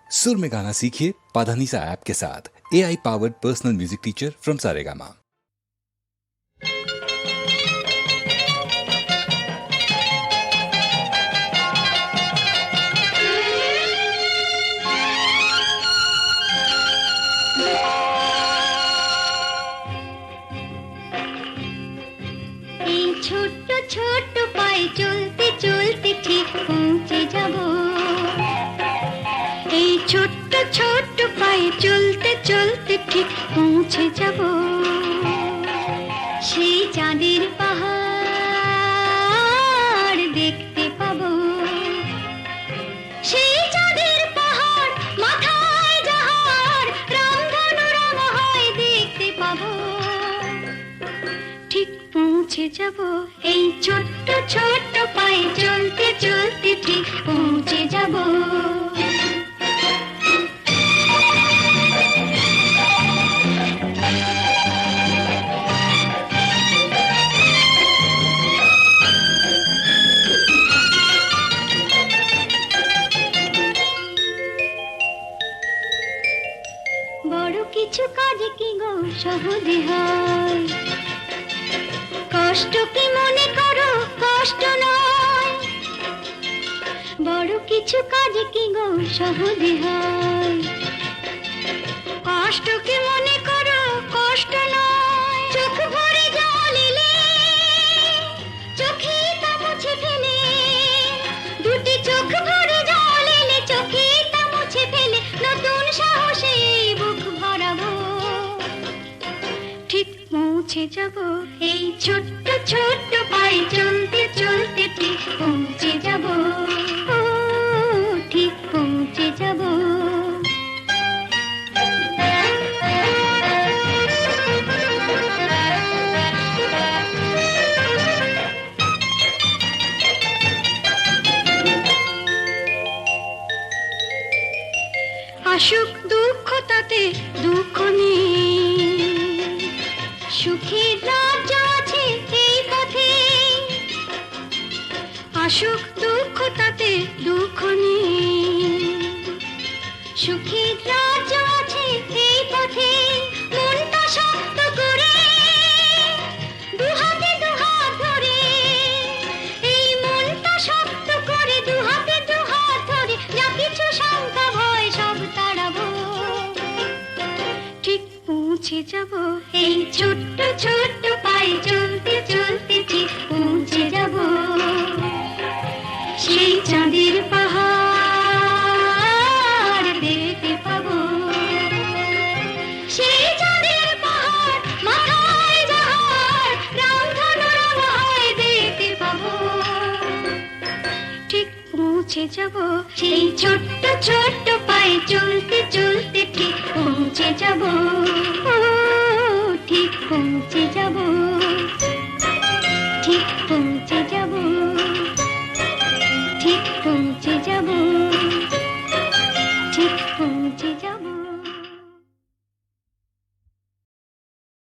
सुर में गाना सीखिए पाधानीसा ऐप के साथ। AI powered personal music teacher from Saregama. ছোট্ট ছোট্ট পায়ে চলতে চলতে ঠিক পৌঁছে যাব। এই ছোট্ট ছোট্ট পায়ে চলতে চলতে ঠিক পৌঁছে যাব। সেই চাঁদের পাহাড় দেখতে পাবো। সেই চাঁদের পাহাড় মাথায় যাহার রামধনু রঙ হয় দেখতে পাবো। ঠিক পৌঁছে যাব। এই ছোট্ট ছোট্ট পায়ে চলতে চলতে ঠিক পৌঁছে যাব। বড় কিছু কাজ কি গো সহজে হয়, কষ্ট কি মনে করো কষ্ট নয়। বড় কিছু কাজ কি গো সহজে হয়, কষ্ট কি মনে করো কষ্ট নয়। চোখ ভরে জল এলে চোখে তা মুছে ফেলে, দুটি চোখ ভরে জল এলে চোখে তা মুছে ফেলে নতুন সাহসে বুক ভরাবো। ঠিক পৌঁছে যাব। এই ছোট্ট ছোট্ট পায়ে চলতে চলতে ঠিক পৌঁছে যাব। ও ঠিক পৌঁছে যাব। আসুক দুঃখ তাতে দুঃখ নেই, সুখের রাজ্য আছে এই পথে। আসুক দুঃখ তাতে দুঃখ নেই, সুখের রাজ্য আছে এই পথে। মনটা শক্ত করে দুহাতে দুহাত ধরে, এই মনটা শক্ত করে দুহাতে দুহাত ধরে যা কিছু শঙ্কা ভয় সব তাড়াবো। ঠিক পৌঁছে যাব। এই ছোট্ট ছোট্ট পায়ে চলতে চলতে ঠিক পৌঁছে যাব। সেই চাঁদের পাহাড় দেখতে পাবো। সেই চাঁদের পাহাড় মাথায় যাহার রামধনু রঙ হয় দেখতে পাবো। ঠিক পৌঁছে যাব। সেই ছোট্ট ছোট্ট পায়ে চলতে চলতে ঠিক